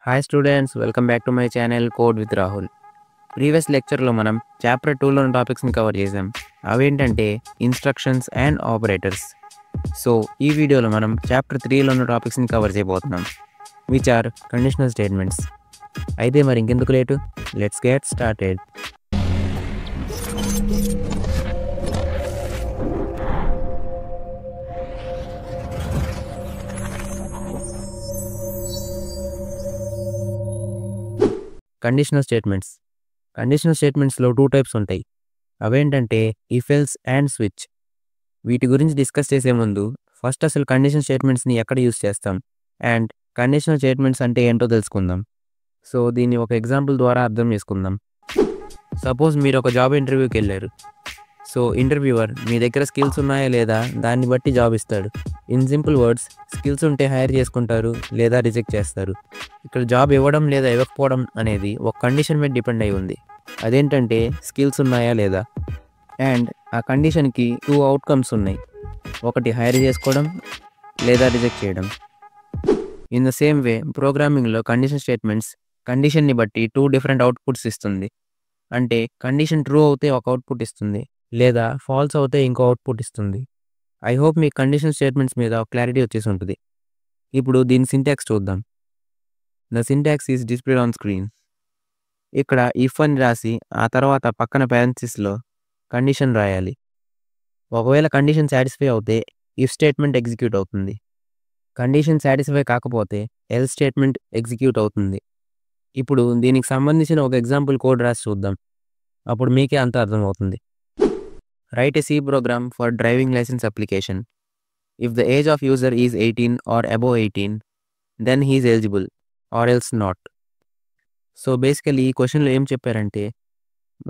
Hi students, welcome back to my channel code with Rahul. Previous లెక్చర్లో మనం chapter 2లోని టాపిక్స్ని cover చేసాం. అవేంటంటే ఇన్స్ట్రక్షన్స్ అండ్ ఆపరేటర్స్. సో ఈ వీడియోలో మనం చాప్టర్ 3లో ఉన్న టాపిక్స్ని కవర్ చేయబోతున్నాం, విచ్ ఆర్ కండిషనల్ స్టేట్మెంట్స్. అయితే మరి ఇంకెందుకు late, let's get started. Conditional స్టేట్మెంట్స్లో 2 టైప్స్ ఉంటాయి. అవేంటంటే ఇఫ్ ఎల్స్ అండ్ స్విచ్. వీటి గురించి డిస్కస్ చేసే ముందు ఫస్ట్ అసలు కండిషన్ స్టేట్మెంట్స్ని ఎక్కడ యూస్ చేస్తాం అండ్ కండిషనల్ స్టేట్మెంట్స్ అంటే ఏంటో తెలుసుకుందాం. సో దీన్ని ఒక ఎగ్జాంపుల్ ద్వారా అర్థం చేసుకుందాం. సపోజ్ మీరు ఒక జాబ్ ఇంటర్వ్యూకి వెళ్ళారు. సో ఇంటర్వ్యూవర్ మీ దగ్గర స్కిల్స్ ఉన్నాయా లేదా దాన్ని బట్టి జాబ్ ఇస్తాడు. ఇన్ సింపుల్ వర్డ్స్, స్కిల్స్ ఉంటే హైర్ చేసుకుంటారు లేదా రిజెక్ట్ చేస్తారు. ఇక్కడ జాబ్ ఇవ్వడం లేదా ఇవ్వకపోవడం అనేది ఒక కండిషన్ మీద డిపెండ్ అయి ఉంది. అదేంటంటే స్కిల్స్ ఉన్నాయా లేదా. అండ్ ఆ కండిషన్కి 2 అవుట్కమ్స్ ఉన్నాయి, ఒకటి హైర్ చేసుకోవడం లేదా రిజెక్ట్ చేయడం. ఇన్ ద సేమ్ వే ప్రోగ్రామింగ్లో కండిషన్ స్టేట్మెంట్స్ కండిషన్ని బట్టి 2 డిఫరెంట్ అవుట్పుట్స్ ఇస్తుంది. అంటే కండిషన్ ట్రూ అవుతే ఒక అవుట్పుట్ ఇస్తుంది, లేదా ఫాల్స్ అవుతే ఇంకో అవుట్పుట్ ఇస్తుంది. I hope me condition statements మీద క్లారిటీ వచ్చేసి ఉంటుంది. ఇప్పుడు దీని సింటాక్స్ చూద్దాం. The syntax is displayed on screen. ఇక్కడ ఇఫ్ అని రాసి ఆ తర్వాత పక్కన పారెంథసిస్లో కండిషన్ రాయాలి. ఒకవేళ కండిషన్ సాటిస్ఫై అవుతే ఇఫ్ స్టేట్మెంట్ ఎగ్జిక్యూట్ అవుతుంది. కండిషన్ సాటిస్ఫై కాకపోతే ఎల్స్ స్టేట్మెంట్ ఎగ్జిక్యూట్ అవుతుంది. ఇప్పుడు దీనికి సంబంధించిన ఒక ఎగ్జాంపుల్ కోడ్ రాసి చూద్దాం, అప్పుడు మీకే అంత అర్థమవుతుంది. Right A C program for driving license application. If the age of user is 18 or above 18, then he is eligible or else not. So basically ఈ క్వశ్చన్లో ఏం చెప్పారంటే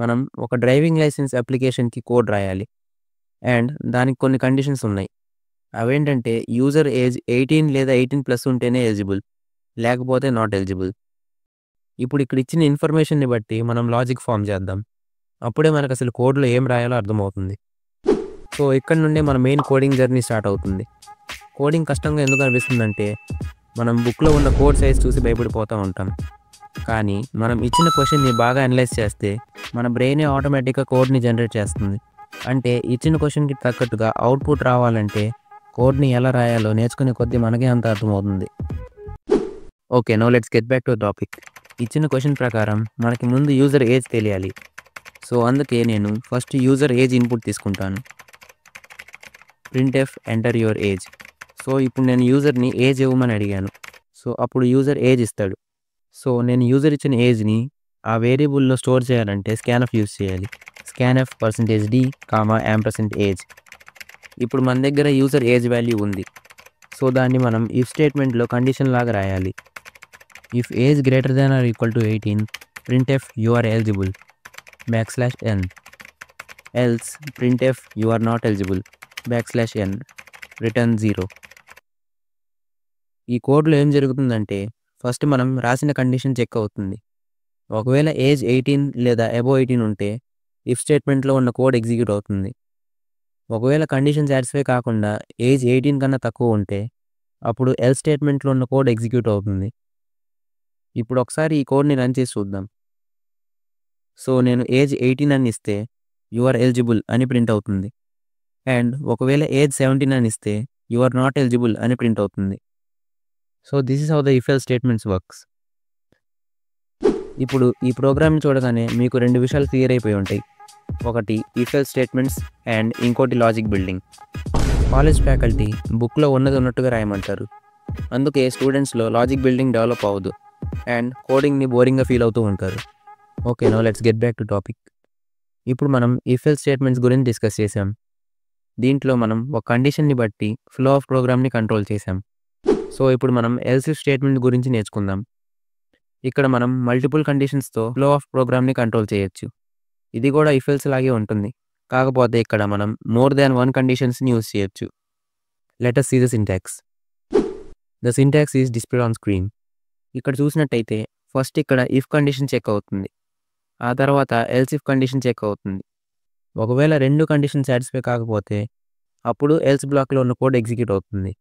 మనం ఒక డ్రైవింగ్ లైసెన్స్ అప్లికేషన్కి కోడ్ రాయాలి అండ్ దానికి కొన్ని కండిషన్స్ ఉన్నాయి. అవేంటంటే యూజర్ ఏజ్ 18 లేదా 18+ ఉంటేనే ఎలిజిబుల్, లేకపోతే నాట్ ఎలిజిబుల్. ఇప్పుడు ఇక్కడ ఇచ్చిన ఇన్ఫర్మేషన్ని బట్టి మనం లాజిక్ ఫామ్ చేద్దాం, అప్పుడే మనకు అసలు కోడ్లో ఏం రాయాలో అర్థమవుతుంది. సో ఇక్కడ నుండే మన మెయిన్ కోడింగ్ జర్నీ స్టార్ట్ అవుతుంది. కోడింగ్ కష్టంగా ఎందుకు అనిపిస్తుందంటే మనం బుక్లో ఉన్న కోడ్ సైజ్ చూసి భయపడిపోతూ ఉంటాం. కానీ మనం ఇచ్చిన క్వశ్చన్ని బాగా అనలైజ్ చేస్తే మన బ్రెయినే ఆటోమేటిక్గా కోడ్ని జనరేట్ చేస్తుంది. అంటే ఇచ్చిన క్వశ్చన్కి తగ్గట్టుగా అవుట్పుట్ రావాలంటే కోడ్ని ఎలా రాయాలో నేర్చుకునే కొద్దీ మనకే అంత అర్థమవుతుంది. Okay, now let's get back to topic. ఇచ్చిన క్వశ్చన్ ప్రకారం మనకి ముందు యూజర్ ఏజ్ తెలియాలి. సో అందుకే నేను ఫస్ట్ యూజర్ ఏజ్ ఇన్పుట్ తీసుకుంటాను. printf enter your age. So ఇప్పుడు నేను యూజర్ని ఏజ్ ఇవ్వమని అడిగాను. సో అప్పుడు యూజర్ ఏజ్ ఇస్తాడు. సో నేను యూజర్ ఇచ్చిన ఏజ్ని ఆ వేరియబుల్లో స్టోర్ చేయాలంటే స్కాన్ఎఫ్ యూజ్ చేయాలి. Scanf %d, %age. ఇప్పుడు మన దగ్గర యూజర్ ఏజ్ వాల్యూ ఉంది. సో దాన్ని మనం ఇఫ్ స్టేట్మెంట్లో కండిషన్ లాగా రాయాలి. If age greater than or equal to 18, printf you are eligible \n, else printf you are not eligible \n, return 0. ఈ కోడ్లో ఏం జరుగుతుందంటే ఫస్ట్ మనం రాసిన కండిషన్ చెక్ అవుతుంది. ఒకవేళ ఏజ్ 18 లేదా అబోవ్ 18 ఉంటే ఇఫ్ స్టేట్మెంట్లో ఉన్న కోడ్ ఎగ్జిక్యూట్ అవుతుంది. ఒకవేళ కండిషన్ సాటిస్ఫై కాకుండా ఏజ్ 18 కన్నా తక్కువ ఉంటే అప్పుడు ఎల్ స్టేట్మెంట్లో ఉన్న కోడ్ ఎగ్జిక్యూట్ అవుతుంది. ఇప్పుడు ఒకసారి ఈ కోడ్ని రన్ చేసి చూద్దాం. సో నేను ఏజ్ 18 అని ఇస్తే యు ఆర్ ఎలిజిబుల్ అని ప్రింట్ అవుతుంది. అండ్ ఒకవేళ ఏజ్ 17 అని ఇస్తే యు ఆర్ నాట్ ఎలిజిబుల్ అని ప్రింట్ అవుతుంది. So this is how the if else statements works. ఇప్పుడు ఈ ప్రోగ్రామ్ని చూడగానే మీకు 2 విషయాలు క్లియర్ అయిపోయి ఉంటాయి. ఒకటి ఇఫ్ ఎల్స్ స్టేట్మెంట్స్ అండ్ ఇంకోటి లాజిక్ బిల్డింగ్. కాలేజ్ ఫ్యాకల్టీ బుక్లో ఉన్నది ఉన్నట్టుగా రాయమంటారు. అందుకే స్టూడెంట్స్లో లాజిక్ బిల్డింగ్ డెవలప్ అవ్వదు అండ్ కోడింగ్ని బోరింగ్గా ఫీల్ అవుతూ ఉంటారు. Okay, now let's get back to topic. ఇప్పుడు మనం ఇఫ్ ఎల్స్ స్టేట్మెంట్స్ గురించి డిస్కస్ చేసాం. దీంట్లో మనం ఒక కండిషన్ని బట్టి ఫ్లో ఆఫ్ ప్రోగ్రామ్ని కంట్రోల్ చేసాం. సో ఇప్పుడు మనం ఎల్స్ ఇఫ్ స్టేట్మెంట్ గురించి నేర్చుకుందాం. ఇక్కడ మనం మల్టిపుల్ కండిషన్స్తో ఫ్లో ఆఫ్ ప్రోగ్రామ్ని కంట్రోల్ చేయొచ్చు. ఇది కూడా ఇఫ్ ఎల్స్ లాగే ఉంటుంది, కాకపోతే ఇక్కడ మనం మోర్ దాన్ 1 కండిషన్స్ని యూజ్ చేయొచ్చు. Let us see the syntax. The syntax is displayed on screen. ఇక్కడ చూసినట్టయితే ఫస్ట్ ఇక్కడ ఇఫ్ కండిషన్ చెక్ అవుతుంది, ఆ తర్వాత ఎల్స్ ఇఫ్ కండిషన్ చెక్ అవుతుంది. ఒకవేళ 2 కండిషన్ సాటిస్ఫై కాకపోతే అప్పుడు ఎల్స్ బ్లాక్లో ఉన్న కోడ్ ఎగ్జిక్యూట్ అవుతుంది.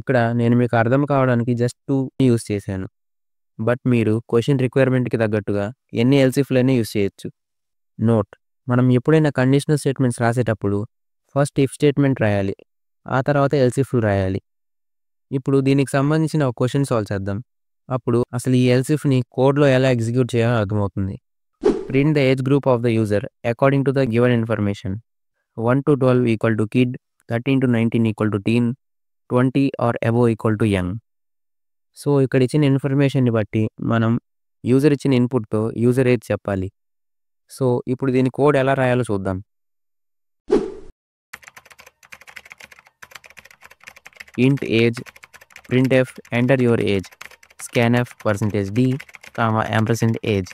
ఇక్కడ నేను మీకు అర్థం కావడానికి జస్ట్ 2 యూజ్ చేశాను. బట్ మీరు క్వశ్చన్ రిక్వైర్మెంట్కి తగ్గట్టుగా ఎన్ని ఎల్సిఫ్లైనా యూస్ చేయొచ్చు. నోట్: మనం ఎప్పుడైనా కండిషనల్ స్టేట్మెంట్స్ రాసేటప్పుడు ఫస్ట్ ఇఫ్ స్టేట్మెంట్ రాయాలి, ఆ తర్వాత ఎల్సిఫ్లు రాయాలి. ఇప్పుడు దీనికి సంబంధించిన ఒక క్వశ్చన్ సాల్వ్ చేద్దాం. అప్పుడు అసలు ఈ ఎల్సిఫ్ని కోడ్లో ఎలా ఎగ్జిక్యూట్ చేయాలో అర్థమవుతుంది. Print the age group of the user according to the given information. 1 to 12 equal to kid, 13 to 19 equal to teen, 20 or above equal to young. So ఇక్కడ ఇచ్చిన ఇన్ఫర్మేషన్ని బట్టి మనం యూజర్ ఇచ్చిన ఇన్పుట్తో యూజర్ ఏజ్ చెప్పాలి. సో ఇప్పుడు దీని కోడ్ ఎలా రాయాలో చూద్దాం. int age, printf enter your age, scanf %d, ampersand age.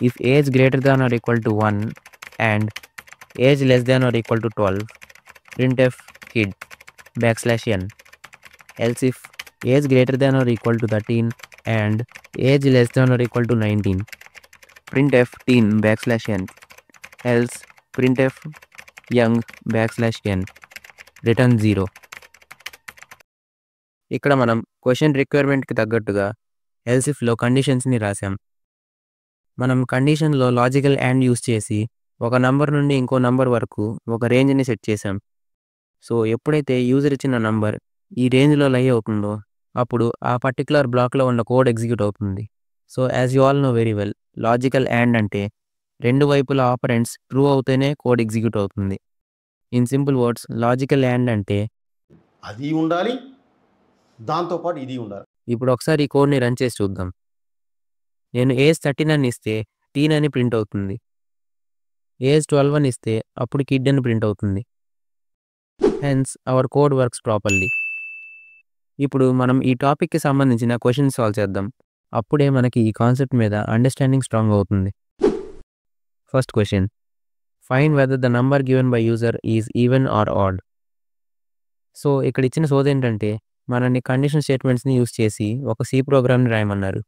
If age greater than or equal to 1 and age less than or equal to 12, printf kid \n. Else if age greater than or equal to 13 and age less than or equal to 19, printf teen \n. Else printf young \n. Return 0. ఇక్కడ మనం question రిక్వైర్మెంట్కి తగ్గట్టుగా ఎల్సిఫ్లో కండిషన్స్ని రాసాం. మనం కండిషన్లో logical and use చేసి ఒక number నుండి ఇంకో నంబర్ వరకు ఒక రేంజ్ని సెట్ చేసాం. సో ఎప్పుడైతే యూజర్ ఇచ్చిన నంబర్ ఈ రేంజ్లో లై అవుతుందో అప్పుడు ఆ పర్టికులర్ బ్లాక్లో ఉన్న కోడ్ ఎగ్జిక్యూట్ అవుతుంది. So as you all know very well, logical and అంటే రెండు వైపుల ఆపరెంట్స్ ట్రూ అవుతేనే కోడ్ ఎగ్జిక్యూట్ అవుతుంది. In simple words, logical and అంటే అది ఉండాలి, దాంతోపాటు ఇది ఉండాలి. ఇప్పుడు ఒకసారి ఈ కోడ్ని రన్ చేసి చూద్దాం. నేను ఏజ్ 13 అని ఇస్తే టీన్ అని ప్రింట్ అవుతుంది. ఏజ్ 12 అని ఇస్తే అప్పుడు కిడ్ అని ప్రింట్ అవుతుంది. Hence hour code works properly. ఇప్పుడు మనం ఈ టాపిక్కి సంబంధించిన క్వశ్చన్ సాల్వ్ చేద్దాం. అప్పుడే మనకి ఈ కాన్సెప్ట్ మీద అండర్స్టాండింగ్ స్ట్రాంగ్ అవుతుంది. First question: find whether the number given by user is even or odd. So ఇక్కడ ఇచ్చిన సోది ఏంటంటే మనల్ని కండిషన్ స్టేట్మెంట్స్ని యూస్ చేసి ఒక సి ప్రోగ్రామ్ని రాయమన్నారు.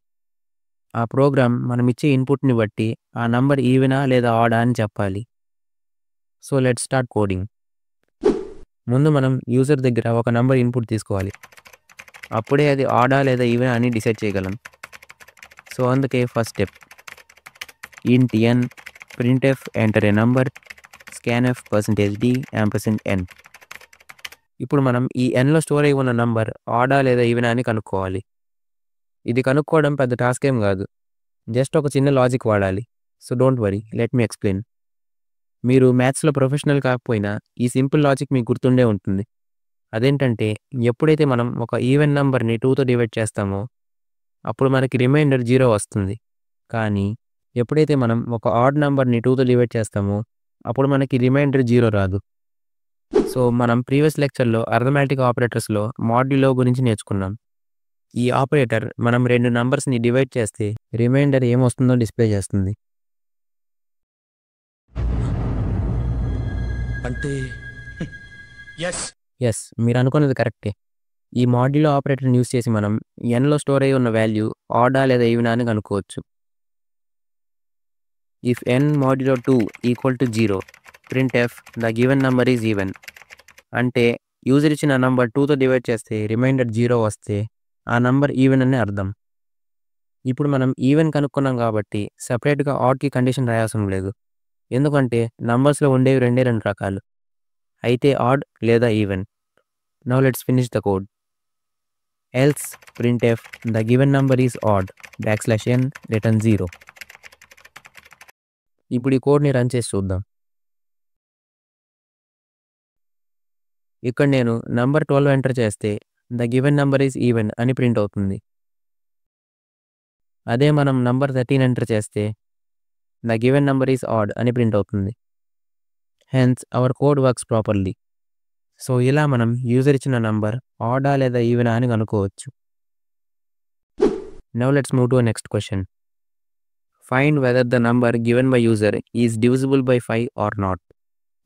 ఆ ప్రోగ్రామ్ మనం ఇచ్చే ఇన్పుట్ని బట్టి ఆ నంబర్ ఈవెనా లేదా ఆడా అని చెప్పాలి. So let's start coding. ముందు మనం యూజర్ దగ్గర ఒక నంబర్ ఇన్పుట్ తీసుకోవాలి. అప్పుడే అది ఆడా లేదా ఈవెనా అని డిసైడ్ చేయగలం. సో అందుకే first step int n, printf enter a number, scanf %d, %n. ఇప్పుడు మనం ఈ nలో స్టోర్ అయి ఉన్న నంబర్ ఆడా లేదా ఈవెనా అని కనుక్కోవాలి. ఇది కనుక్కోవడం పెద్ద టాస్క్ ఏం కాదు, జస్ట్ ఒక చిన్న లాజిక్ వాడాలి. So don't worry, let me explain. మీరు మ్యాథ్స్లో ప్రొఫెషనల్ కాకపోయినా ఈ సింపుల్ లాజిక్ మీకు గుర్తుండే ఉంటుంది. అదేంటంటే ఎప్పుడైతే మనం ఒక ఈవెన్ నంబర్ని 2తో డివైడ్ చేస్తామో అప్పుడు మనకి రిమైండర్ 0 వస్తుంది. కానీ ఎప్పుడైతే మనం ఒక ఆడ్ నంబర్ని 2తో డివైడ్ చేస్తామో అప్పుడు మనకి రిమైండర్ 0 రాదు. సో మనం ప్రీవియస్ లెక్చర్లో అర్థమెటిక్ ఆపరేటర్స్లో మాడ్యులో గురించి నేర్చుకున్నాం. ఈ ఆపరేటర్ మనం రెండు నంబర్స్ని డివైడ్ చేస్తే రిమైండర్ ఏమొస్తుందో డిస్ప్లే చేస్తుంది. అంటే ఎస్, మీరు అనుకున్నది కరెక్టే. ఈ మాడ్యులో ఆపరేటర్ని యూస్ చేసి మనం nలో స్టోర్ అయి ఉన్న వాల్యూ ఆడా లేదా ఈవెనా అని కనుక్కోవచ్చు. If n modulo 2 equal to 0, printf the given number is even. అంటే యూజర్ ఇచ్చిన నంబర్ 2తో డివైడ్ చేస్తే రిమైండర్ 0 వస్తే ఆ నంబర్ ఈవెన్ అని అర్థం. ఇప్పుడు మనం ఈవెన్ కనుక్కున్నాం కాబట్టి సపరేట్గా ఆడ్కి కండిషన్ రాయాల్సిన లేదు. ఎందుకంటే నంబర్స్లో ఉండేవి రెండు రకాలు, అయితే ఆడ్ లేదా even. Now let's finish the code. Else printf the given number is odd \n return 0. ఇప్పుడు ఈ కోడ్ని రన్ చేసి చూద్దాం. ఇక్కడ నేను నంబర్ 12 ఎంటర్ చేస్తే the given number is even అని ప్రింట్ అవుతుంది. అదే మనం నంబర్ 13 ఎంటర్ చేస్తే the given number is odd అని ప్రింట్ అవుతుంది. Hence hour code works properly. So ఇలా మనం యూజర్ ఇచ్చిన నంబర్ ఆడా లేదా ఈవెనా అని కనుక్కోవచ్చు. Now let's move to next question. Find whether the number given by user is divisible by 5 or not.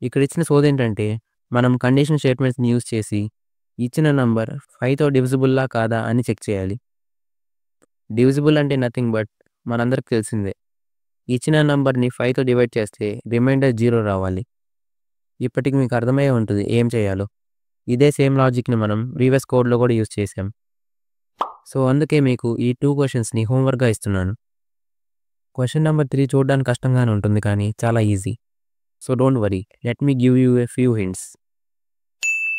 ఇక్కడ ఇచ్చిన సోది ఏంటంటే మనం కండిషన్ స్టేట్మెంట్స్ని యూస్ చేసి ఇచ్చిన నంబర్ 5తో డివిజిబుల్లా కాదా అని చెక్ చేయాలి. డివిజిబుల్ అంటే నథింగ్ బట్ మనందరికి తెలిసిందే, ఇచ్చిన నంబర్ని 5తో డివైడ్ చేస్తే రిమైండర్ 0 రావాలి. ఇప్పటికి మీకు అర్థమయ్యే ఉంటుంది ఏం చేయాలో. ఇదే సేమ్ లాజిక్ని మనం ప్రీవియస్ కోడ్లో కూడా యూస్ చేసాం. సో అందుకే మీకు ఈ 2 క్వశ్చన్స్ని హోంవర్క్గా ఇస్తున్నాను. క్వశ్చన్ నెంబర్ 3 చూడడానికి కష్టంగానే ఉంటుంది కానీ చాలా easy. So don't worry, let me give you a few hints.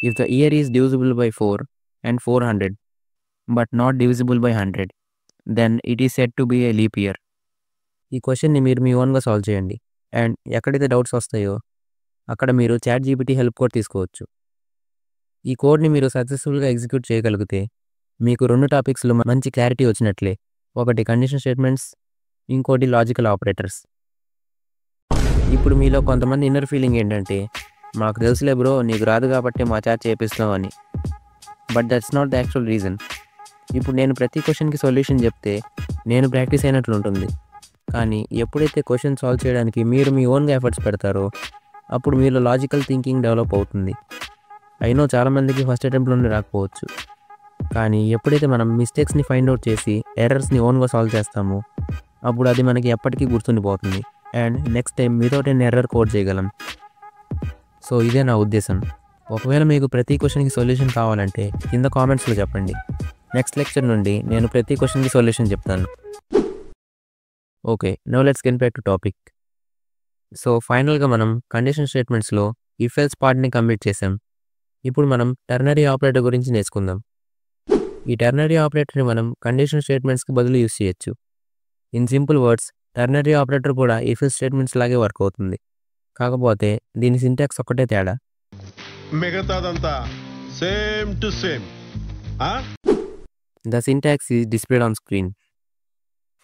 If the year is divisible by 4 and 400 but not divisible by 100 then it is said to be a leap year. ఈ క్వశ్చన్ని మీరు మీ ఓన్గా solve చేయండి. And ఎక్కడైతే doubts వస్తాయో అక్కడ మీరు ChatGPT help కూడా తీసుకోవచ్చు. ఈ కోడ్ని మీరు సక్సెస్ఫుల్గా ఎగ్జిక్యూట్ చేయగలిగితే మీకు 2 టాపిక్స్లో మంచి క్లారిటీ వచ్చినట్లే. ఒకటి కండిషన్ స్టేట్మెంట్స్, ఇంకోటి లాజికల్ ఆపరేటర్స్. ఇప్పుడు మీలో కొంతమంది ఇన్నర్ ఫీలింగ్ ఏంటంటే, మాకు తెలుసులే బ్రో, నీకు రాదు కాబట్టి మా చాట్ చేపిస్తాం అని. But that's not the actual reason. ఇప్పుడు నేను ప్రతి క్వశ్చన్కి సొల్యూషన్ చెప్తే నేను ప్రాక్టీస్ అయినట్లు ఉంటుంది. కానీ ఎప్పుడైతే క్వశ్చన్ సాల్వ్ చేయడానికి మీరు మీ ఓన్గా ఎఫర్ట్స్ పెడతారో అప్పుడు మీలో లాజికల్ థింకింగ్ డెవలప్ అవుతుంది. అయినో చాలామందికి ఫస్ట్ అటెంప్ట్లోనే రాకపోవచ్చు. కానీ ఎప్పుడైతే మనం మిస్టేక్స్ని ఫైండ్ అవుట్ చేసి ఎర్రర్స్ని ఓన్గా సాల్వ్ చేస్తామో అప్పుడు అది మనకి ఎప్పటికీ గుర్తుండిపోతుంది. And next time without an error code చేయగలం. సో ఇదే నా ఉద్దేశం. ఒకవేళ మీకు ప్రతి క్వశ్చన్కి సొల్యూషన్ కావాలంటే కింద కామెంట్స్లో చెప్పండి. నెక్స్ట్ లెక్చర్ నుండి నేను ప్రతి క్వశ్చన్కి సొల్యూషన్ చెప్తాను. Okay, now let's get back to topic. So ఫైనల్గా మనం కండిషన్ స్టేట్మెంట్స్లో ఇఫ్ ఎల్స్ పార్ట్ని కంప్లీట్ చేసాం. ఇప్పుడు మనం టెర్నరీ ఆపరేటర్ గురించి నేర్చుకుందాం. ఈ టెర్నరీ ఆపరేటర్ని మనం కండిషన్ స్టేట్మెంట్స్కి బదులు యూస్ చేయొచ్చు. In simple words, ternary operator కూడా ఇఫ్ ఎల్స్ స్టేట్మెంట్స్ లాగే వర్క్ అవుతుంది. కాకపోతే దీని సింటాక్స్ ఒక్కటే తేడా. మిగతాదంతా same to same. The syntax is displayed on screen.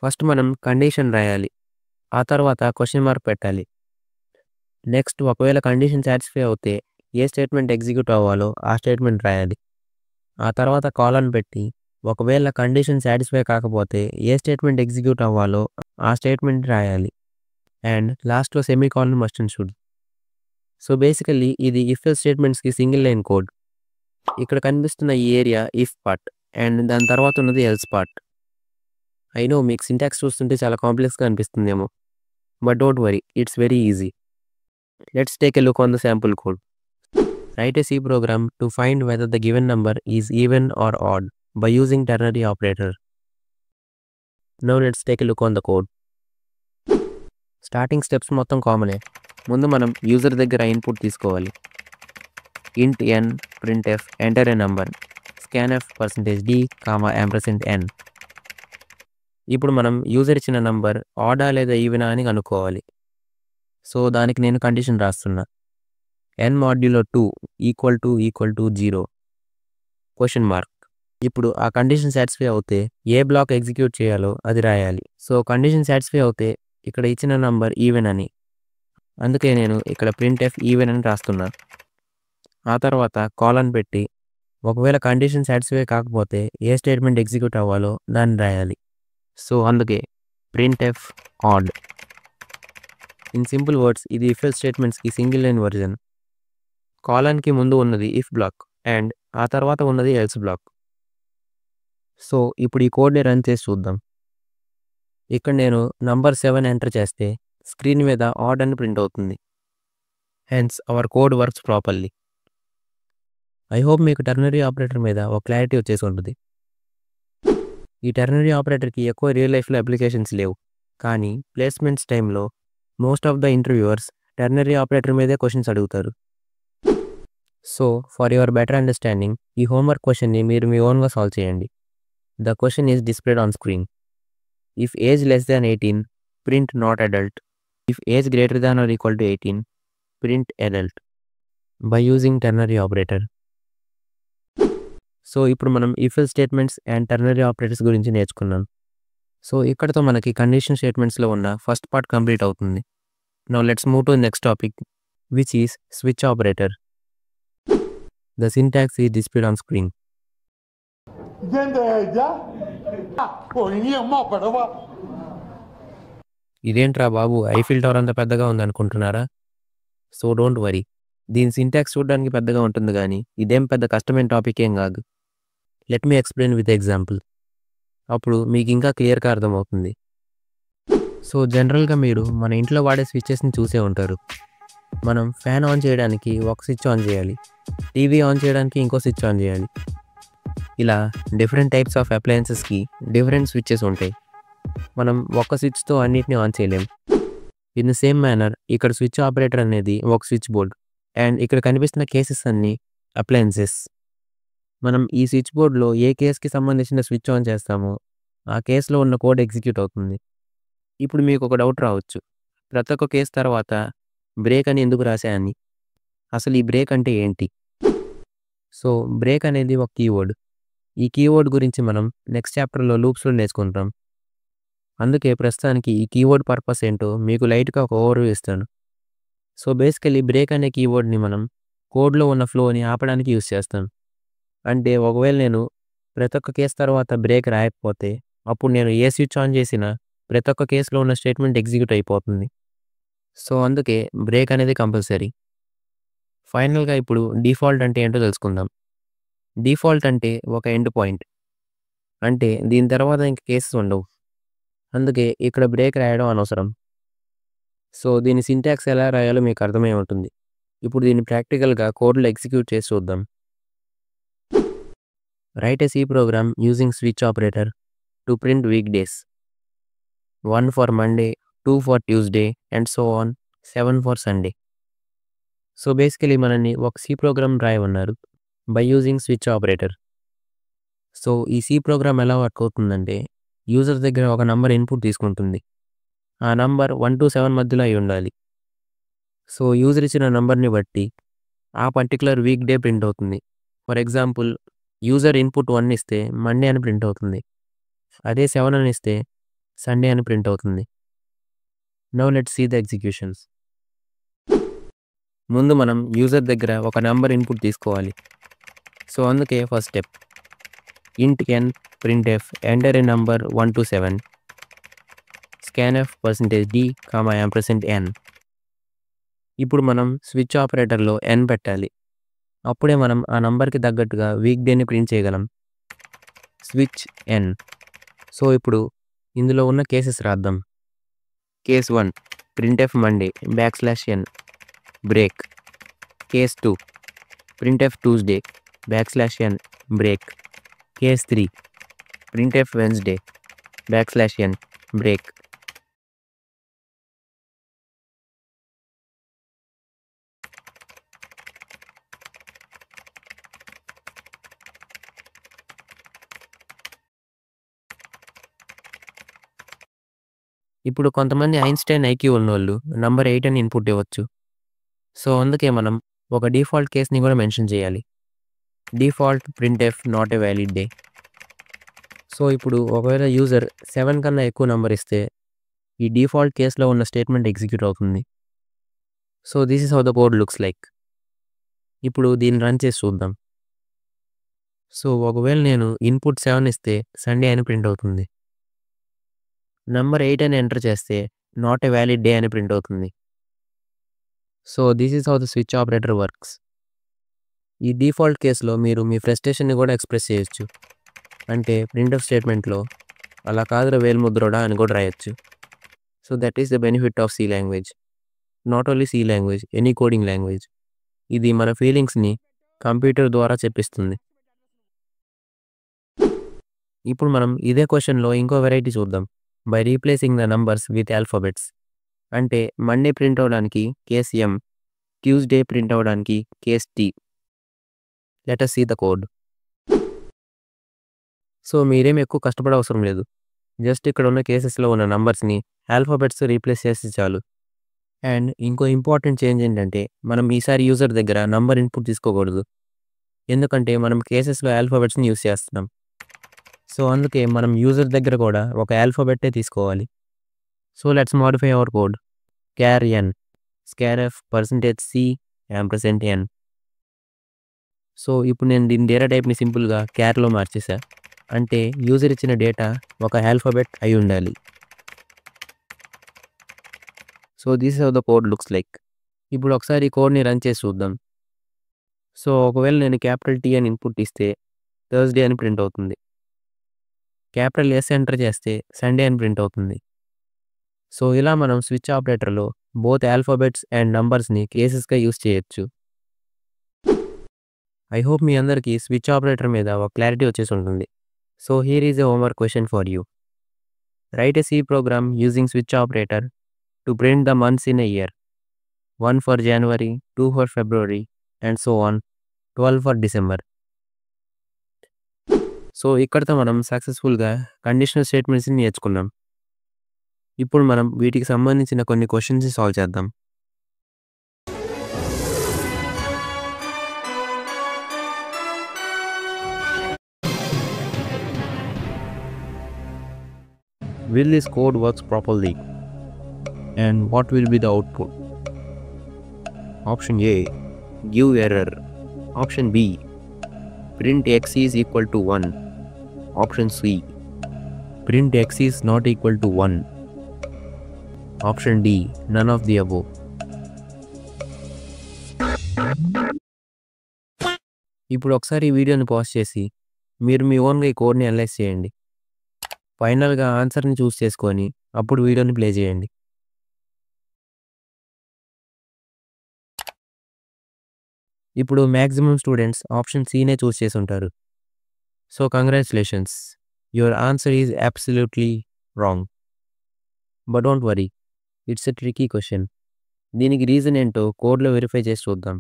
First మనం కండిషన్ రాయాలి, ఆ తర్వాత క్వశ్చన్ మార్క్ పెట్టాలి. నెక్స్ట్ ఒకవేళ కండిషన్ సాటిస్ఫై అవుతే ఏ స్టేట్మెంట్ ఎగ్జిక్యూట్ అవ్వాలో ఆ స్టేట్మెంట్ రాయాలి. ఆ తర్వాత కాలన్ పెట్టి ఒకవేళ కండిషన్ సాటిస్ఫై కాకపోతే ఏ స్టేట్మెంట్ ఎగ్జిక్యూట్ అవ్వాలో ఆ స్టేట్మెంట్ రాయాలి. అండ్ లాస్ట్లో semi colon must and should. So basically ఇది ఇఫ్ ఎల్స్ స్టేట్మెంట్స్కి సింగిల్ లైన్ కోడ్. ఇక్కడ కనిపిస్తున్న ఈ ఏరియా ఇఫ్ పార్ట్ అండ్ దాని తర్వాత ఉన్నది ఎల్స్ పార్ట్. అయినో మీకు సింటాక్స్ చూస్తుంటే చాలా కాంప్లెక్స్గా అనిపిస్తుందేమో, but don't worry, it's very easy. Let's take a look on the sample code. Write a C program to find whether the given number is even or odd by using ternary operator. Now let's take a look on the code. Starting steps మొత్తం కామనే. ముందు మనం user దగ్గర input తీసుకోవాలి. int n printf enter a number scanf %d, %n. ఇప్పుడు మనం user ఇచ్చిన number ఆడా లేదా ఈవెనా అని కనుక్కోవాలి. సో దానికి నేను కండిషన్ రాస్తున్నా. n modulo 2 = 0 question mark. ఇప్పుడు ఆ కండిషన్ సాటిస్ఫై అవుతే ఏ బ్లాక్ ఎగ్జిక్యూట్ చేయాలో అది రాయాలి. సో కండిషన్ సాటిస్ఫై అవుతే ఇక్కడ ఇచ్చిన నంబర్ ఈవెన్ అని, అందుకే నేను ఇక్కడ ప్రింట్ఎఫ్ ఈవెన్ అని రాస్తున్నా. ఆ తర్వాత కాలన్ పెట్టి ఒకవేళ కండిషన్ సాటిస్ఫై కాకపోతే ఏ స్టేట్మెంట్ ఎగ్జిక్యూట్ అవ్వాలో దాన్ని రాయాలి. సో అందుకే printf odd. In simple words ఇది ఇఫ్ ఎల్స్ స్టేట్మెంట్స్కి సింగిల్ లైన్ వర్జన్. కాలన్కి ముందు ఉన్నది ఇఫ్ బ్లాక్ అండ్ ఆ తర్వాత ఉన్నది ఎల్స్ బ్లాక్. సో ఇప్పుడు ఈ కోడ్ని రన్ చేసి చూద్దాం. ఇక్కడ నేను నంబర్ 7 ఎంటర్ చేస్తే స్క్రీన్ మీద ఆడ్ అని ప్రింట్ అవుతుంది. Hence hour code works properly. I hope మీకు టెర్నరీ ఆపరేటర్ మీద ఒక క్లారిటీ వచ్చేసి ఉంటుంది. ఈ టెర్నరీ ఆపరేటర్కి ఎక్కువ రియల్ లైఫ్లో అప్లికేషన్స్ లేవు, కానీ ప్లేస్మెంట్స్ టైంలో most of the interviewers ternary operator మీదే క్వశ్చన్స్ అడుగుతారు. So for your better understanding ఈ హోంవర్క్ క్వశ్చన్ని మీరు మీ ఓన్గా సాల్వ్ చేయండి. The question is displayed on screen. If age less than 18 print not adult. If age greater than or equal to 18 print adult by using ternary operator. So ఇప్పుడు మనం if else statements and ternary operators గురించి నేర్చుకున్నాం. So ఇక్కడతో మనకి condition స్టేట్మెంట్స్లో ఉన్న first part complete అవుతుంది. Now let's move to next topic which is switch operator. The syntax is displayed on screen. ఇదేంట్రా బాబు, Eiffel tower అంత పెద్దగా ఉంది అనుకుంటున్నారా? సో డోంట్ వరీ, దీని సింటాక్స్ చూడడానికి పెద్దగా ఉంటుంది కానీ ఇదేం పెద్ద కష్టమైన టాపిక్ ఏం కాదు. Let me explain with example. అప్పుడు మీకు ఇంకా క్లియర్గా అర్థమవుతుంది. సో జనరల్గా మీరు మన ఇంట్లో వాడే స్విచ్చెస్ని చూసే ఉంటారు. మనం ఫ్యాన్ ఆన్ చేయడానికి ఒక స్విచ్ ఆన్ చేయాలి, టీవీ ఆన్ చేయడానికి ఇంకో స్విచ్ ఆన్ చేయాలి. ఇలా డిఫరెంట్ టైప్స్ ఆఫ్ అప్లయన్సెస్కి డిఫరెంట్ స్విచ్చెస్ ఉంటాయి. మనం ఒక్క స్విచ్తో అన్నిటిని ఆన్ చేయలేం. ఇన్ ద సేమ్ మేనర్ ఇక్కడ స్విచ్ ఆపరేటర్ అనేది ఒక స్విచ్ బోర్డ్ అండ్ ఇక్కడ కనిపిస్తున్న కేసెస్ అన్నీ అప్లయన్సెస్. మనం ఈ స్విచ్ బోర్డ్లో ఏ కేస్కి సంబంధించిన స్విచ్ ఆన్ చేస్తామో ఆ కేసులో ఉన్న కోడ్ ఎగ్జిక్యూట్ అవుతుంది. ఇప్పుడు మీకు ఒక డౌట్ రావచ్చు, ప్రతి ఒక్క కేసు తర్వాత బ్రేక్ అని ఎందుకు రాశాయని. అసలు ఈ బ్రేక్ అంటే ఏంటి? సో బ్రేక్ అనేది ఒక కీవర్డ్. ఈ కీవర్డ్ గురించి మనం నెక్స్ట్ చాప్టర్లో లూప్స్లో నేర్చుకుంటాం. అందుకే ప్రస్తుతానికి ఈ కీవర్డ్ పర్పస్ ఏంటో మీకు లైట్గా ఒక ఓవర్వ్యూ ఇస్తాను. సో బేసికలీ బ్రేక్ అనే కీవర్డ్ని మనం కోడ్లో ఉన్న ఫ్లోని ఆపడానికి యూస్ చేస్తాం. అంటే ఒకవేళ నేను ప్రతి ఒక్క కేసు తర్వాత బ్రేక్ రాయకపోతే అప్పుడు నేను ఏ స్విచ్ ఆన్ చేసినా ప్రతి ఒక్క కేసులో ఉన్న స్టేట్మెంట్ ఎగ్జిక్యూట్ అయిపోతుంది. సో అందుకే బ్రేక్ అనేది కంపల్సరీ. ఫైనల్గా ఇప్పుడు డిఫాల్ట్ అంటే ఏంటో తెలుసుకుందాం. డిఫాల్ట్ అంటే ఒక ఎండ్ పాయింట్, అంటే దీని తర్వాత ఇంక కేసెస్ ఉండవు. అందుకే ఇక్కడ బ్రేక్ రాయడం అనవసరం. సో దీని సింటాక్స్ ఎలా రాయాలో మీకు అర్థమై ఉంటుంది. ఇప్పుడు దీన్ని ప్రాక్టికల్గా కోడ్లో ఎగ్జిక్యూట్ చేసి చూద్దాం. Right A C program using switch operator to print weekdays. 1 for Monday, 2 for Tuesday and so on, 7 for Sunday. So basically మనల్ని ఒక C ప్రోగ్రామ్ రాయమన్నారు by using switch operator. So ఈ C ప్రోగ్రామ్ ఎలా work అవుతుందంటే user దగ్గర ఒక number input తీసుకుంటుంది. ఆ నంబర్ 1 to 7 మధ్యలో అయి ఉండాలి. సో యూజర్ ఇచ్చిన నంబర్ని బట్టి ఆ పర్టికులర్ వీక్ డే ప్రింట్ అవుతుంది. ఫర్ ఎగ్జాంపుల్ యూజర్ ఇన్పుట్ 1 ఇస్తే మండే అని ప్రింట్ అవుతుంది. అదే 7 అని ఇస్తే సండే అని ప్రింట్ అవుతుంది. Now let's see the executions. ముందు మనం యూజర్ దగ్గర ఒక నంబర్ ఇన్పుట్ తీసుకోవాలి. సో అందుకే first step int n printf enter a number 1 to 7 scanf %d, %n. ఇప్పుడు మనం స్విచ్ ఆపరేటర్లో n పెట్టాలి. అప్పుడే మనం ఆ నంబర్కి తగ్గట్టుగా వీక్ డేని ప్రింట్ చేయగలం. Switch n. సో ఇప్పుడు ఇందులో ఉన్న కేసెస్ రాద్దాం. Case 1 printf Monday \n break. Case 2 printf Tuesday \n break. Case 3 printf Wednesday \n break. ఇప్పుడు కొంతమంది ఐన్స్టైన్ ఐక్యూ ఉన్నోళ్ళు నంబర్ 8 అని ఇన్పుట్ ఇవ్వచ్చు. సో అందుకే మనం ఒక డిఫాల్ట్ కేస్ని కూడా మెన్షన్ చేయాలి. Default printf not a valid day. So ఇప్పుడు ఒకవేళ యూజర్ 7 కన్నా ఎక్కువ నంబర్ ఇస్తే ఈ డిఫాల్ట్ కేసులో ఉన్న స్టేట్మెంట్ ఎగ్జిక్యూట్ అవుతుంది. So this is how the code looks like. ఇప్పుడు దీన్ని రన్ చేసి చూద్దాం. సో ఒకవేళ నేను ఇన్పుట్ 7 ఇస్తే సండే అని ప్రింట్ అవుతుంది. నంబర్ 8 అని ఎంటర్ చేస్తే నాట్ ఏ వ్యాలిడ్ డే అని ప్రింట్ అవుతుంది. So this is how the switch operator works. ఈ డిఫాల్ట్ కేసులో మీరు మీ ఫ్రస్ట్రేషన్ని కూడా ఎక్స్ప్రెస్ చేయొచ్చు. అంటే ప్రింట్ఎఫ్ స్టేట్మెంట్లో అలా కాదురా వేలుముద్రోడా అని కూడా రాయొచ్చు. So that is the benefit of C language. Not only C language, any coding language. ఇది మన ఫీలింగ్స్ని కంప్యూటర్ ద్వారా చెప్పిస్తుంది. ఇప్పుడు మనం ఇదే క్వశ్చన్లో ఇంకో వెరైటీ చూద్దాం. By replacing the numbers with alphabets. అంటే మండే ప్రింట్ అవడానికి కేస్ M, ట్యూస్డే ప్రింట్ అవడానికి case T. Let us see the code. So మీరేం ఎక్కువ కష్టపడవసరం లేదు. జస్ట్ ఇక్కడ ఉన్న కేసెస్లో ఉన్న నంబర్స్ని ఆల్ఫాబెట్స్ రీప్లేస్ చేస్తే చాలు. అండ్ ఇంకో ఇంపార్టెంట్ చేంజ్ ఏంటంటే మనం ఈసారి యూజర్ దగ్గర నంబర్ ఇన్పుట్ తీసుకోకూడదు. ఎందుకంటే మనం కేసెస్లో ఆల్ఫాబెట్స్ని యూస్ చేస్తున్నాం. సో అందుకే మనం యూజర్ దగ్గర కూడా ఒక ఆల్ఫాబెట్టే తీసుకోవాలి. So let's modify hour code. char n scanf %c %n. So ఇప్పుడు నేను దీని డేటా టైప్ని సింపుల్గా క్యార్లో మార్చేసా. అంటే యూజర్ ఇచ్చిన డేటా ఒక ఆల్ఫాబెట్ అయి ఉండాలి. So this how the code looks like. ఇప్పుడు ఒకసారి కోడ్ని రన్ చేసి చూద్దాం. సో ఒకవేళ నేను T అని ఇన్పుట్ ఇస్తే థర్స్డే అని ప్రింట్ అవుతుంది. S ఎంటర్ చేస్తే సండే అని ప్రింట్ అవుతుంది. సో ఇలా మనం స్విచ్ ఆపరేటర్లో బోత్ ఆల్ఫాబెట్స్ అండ్ నంబర్స్ని కేసెస్గా యూస్ చేయొచ్చు. ఐ హోప్ మీ అందరికీ స్విచ్ ఆపరేటర్ మీద ఒక క్లారిటీ వచ్చేసి ఉంటుంది. So here is a homework question for you. Write a C program using switch operator to print the months in a year. 1 for January, 2 for February, and so on, 12 for December. So ఇక్కడతో మనం సక్సెస్ఫుల్గా conditional స్టేట్మెంట్స్ని నేర్చుకున్నాం. ఇప్పుడు మనం వీటికి సంబంధించిన కొన్ని questions solve చేద్దాం. Will this code works properly? And what will be the output? Option A, give error. Option B, print x is equal to 1. Option C, print x is not equal to 1. Option D, none of the above. ఇప్పుడు ఒకసారి ఈ వీడియోని pause చేసి మీరు మీ ఓన్గా ఈ కోడ్ని analyse చేయండి. ఫైనల్గా ఆన్సర్ని చూస్ చేసుకొని అప్పుడు వీడియోని ప్లే చేయండి. ఇప్పుడు మ్యాక్సిమం స్టూడెంట్స్ ఆప్షన్ Cనే చూస్ చేసి ఉంటారు. So congratulations, your answer is absolutely wrong. But don't worry, it's a tricky question. దీనికి రీజన్ ఏంటో కోడ్లో వెరిఫై చేసి చూద్దాం.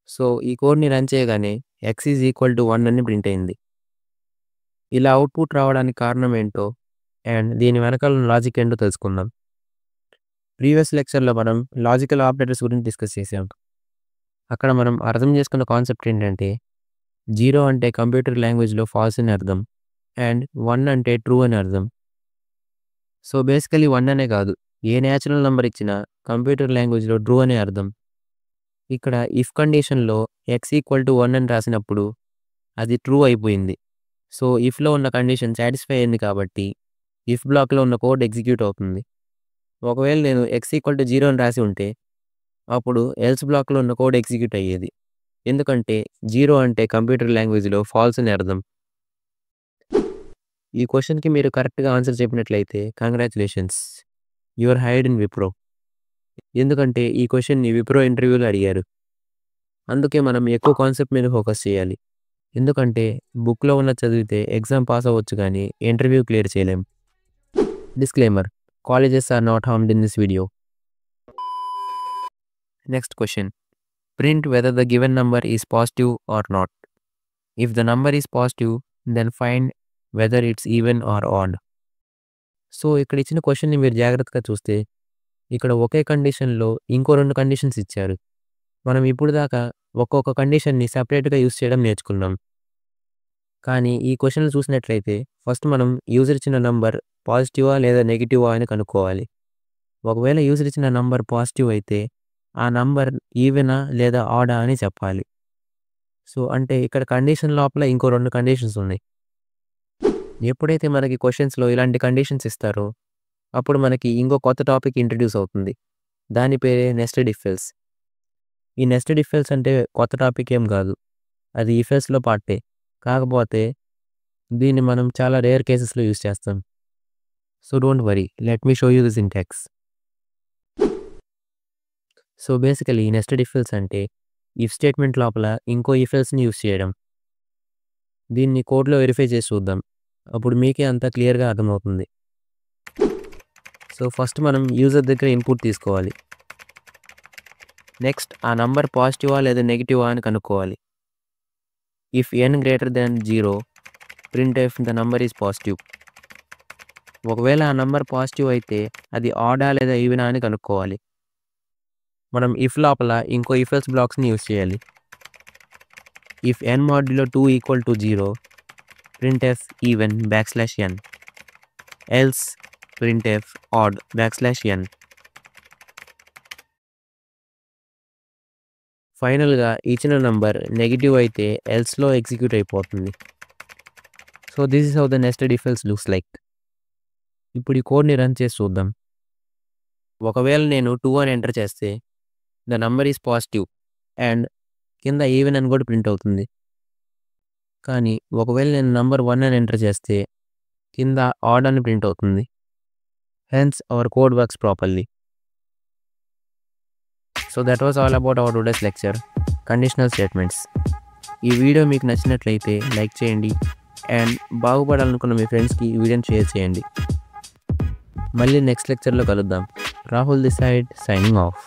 సో ఈ కోడ్ని రన్ చేయగానే x ఈజ్ ఈక్వల్ టు 1 అని ప్రింట్ అయింది. ఇలా అవుట్పుట్ రావడానికి కారణం ఏంటో అండ్ దీని వెనకాల లాజిక్ ఏంటో తెలుసుకుందాం. ప్రీవియస్ లెక్చర్లో మనం లాజికల్ ఆపరేటర్స్ గురించి డిస్కస్ చేసాం. అక్కడ మనం అర్థం చేసుకున్న కాన్సెప్ట్ ఏంటంటే 0 అంటే కంప్యూటర్ లాంగ్వేజ్లో ఫాల్స్ అని అర్థం అండ్ 1 అంటే ట్రూ అని అర్థం. సో బేసికలీ 1 అనే కాదు, ఏ న్యాచురల్ నెంబర్ ఇచ్చినా కంప్యూటర్ లాంగ్వేజ్లో ట్రూ అనే అర్థం. ఇక్కడ ఇఫ్ కండిషన్లో x ఈక్వల్ టు 1 అని రాసినప్పుడు అది ట్రూ అయిపోయింది. సో ఇఫ్లో ఉన్న కండిషన్ సాటిస్ఫై అయింది కాబట్టి ఇఫ్ బ్లాక్లో ఉన్న కోడ్ ఎగ్జిక్యూట్ అవుతుంది. ఒకవేళ నేను x ఈక్వల్ టు 0 అని రాసి ఉంటే అప్పుడు ఎల్స్ బ్లాక్లో ఉన్న కోడ్ ఎగ్జిక్యూట్ అయ్యేది, ఎందుకంటే 0 అంటే కంప్యూటర్ లాంగ్వేజ్లో ఫాల్స్ అని అర్థం. ఈ క్వశ్చన్కి మీరు కరెక్ట్గా ఆన్సర్ చెప్పినట్లయితే congratulations, your hired in Wipro. ఎందుకంటే ఈ క్వశ్చన్ని విప్రో ఇంటర్వ్యూలో అడిగారు. అందుకే మనం ఎక్కువ కాన్సెప్ట్ మీద ఫోకస్ చేయాలి. ఎందుకంటే బుక్లో ఉన్న చదివితే ఎగ్జామ్ పాస్ అవ్వచ్చు కానీ ఇంటర్వ్యూ క్లియర్ చేయలేం. Disclaimer, colleges are not harmed in this video. Next question. Print whether the given number is positive or not. If the number is positive, then find whether it's even or odd. So ఇక్కడ ఇచ్చిన క్వశ్చన్ని మీరు జాగ్రత్తగా చూస్తే ఇక్కడ ఒకే కండిషన్లో ఇంకో 2 conditions ఇచ్చారు. మనం ఇప్పుడు దాకా ఒక్కొక్క కండిషన్ని సపరేట్గా యూస్ చేయడం నేర్చుకున్నాం. కానీ ఈ క్వశ్చన్లు చూసినట్లయితే ఫస్ట్ మనం యూజర్ ఇచ్చిన నంబర్ పాజిటివా లేదా నెగిటివా అని కనుక్కోవాలి. ఒకవేళ యూజర్ ఇచ్చిన నంబర్ పాజిటివ్ అయితే ఆ నంబర్ ఈవెనా లేదా ఆడా అని చెప్పాలి. సో అంటే ఇక్కడ కండిషన్ లోపల ఇంకో 2 కండిషన్స్ ఉన్నాయి. ఎప్పుడైతే మనకి క్వశ్చన్స్లో ఇలాంటి కండిషన్స్ ఇస్తారో అప్పుడు మనకి ఇంకో కొత్త టాపిక్ ఇంట్రడ్యూస్ అవుతుంది. దాని పేరే నెస్టెడ్ ఇఫ్ ఎల్స్. ఈ నెస్టెడ్ ఇఫ్ ఎల్స్ అంటే కొత్త టాపిక్ ఏం కాదు, అది ఇఫ్ ఎల్స్లో పార్టే. కాకపోతే దీన్ని మనం చాలా రేర్ కేసెస్లో యూస్ చేస్తాం. So don't worry, let me show you the syntax. So basically nested if else అంటే ఇఫ్ స్టేట్మెంట్ లోపల ఇంకో ఇఫ్ ఎల్స్ని యూస్ చేయడం. దీన్ని కోడ్లో వెరిఫై చేసి చూద్దాం, అప్పుడు మీకే అంతా క్లియర్గా అర్థమవుతుంది. సో ఫస్ట్ మనం యూజర్ దగ్గర ఇన్పుట్ తీసుకోవాలి. నెక్స్ట్ ఆ నంబర్ పాజిటివా లేదా నెగిటివా అని కనుక్కోవాలి. If n greater than 0, print if the number is positive. ఒకవేళ ఆ నంబర్ పాజిటివ్ అయితే అది ఆడా లేదా ఈవెనా అని కనుక్కోవాలి. మనం ఇఫ్ లోపల ఇంకో ఇఫ్ ఎల్స్ బ్లాక్స్ని యూస్ చేయాలి. If n modulo 2 equal to 0, print f even \n. Else print f odd \n. ఫైనల్గా ఇచ్చిన నంబర్ నెగిటివ్ అయితే ఎల్స్లో ఎగ్జిక్యూట్ అయిపోతుంది. So this is how the nested if else looks like. ఇప్పుడు ఈ కోడ్ని రన్ చేసి చూద్దాం. ఒకవేళ నేను 2 అని ఎంటర్ చేస్తే the number is positive and కింద ఈవెన్ అని కూడా ప్రింట్ అవుతుంది. కానీ ఒకవేళ నేను నంబర్ 1 అని ఎంటర్ చేస్తే కింద ఆడ్ అని ప్రింట్ అవుతుంది. Hence hour code works properly. So that was all about our today's lecture. Conditional statements. ఈ వీడియో మీకు నచ్చినట్లయితే లైక్ చేయండి అండ్ బాగుపడాలనుకున్న మీ ఫ్రెండ్స్కి ఈ వీడియోని షేర్ చేయండి. మళ్ళీ నెక్స్ట్ లెక్చర్లో కలుద్దాం. Rahul this side signing off.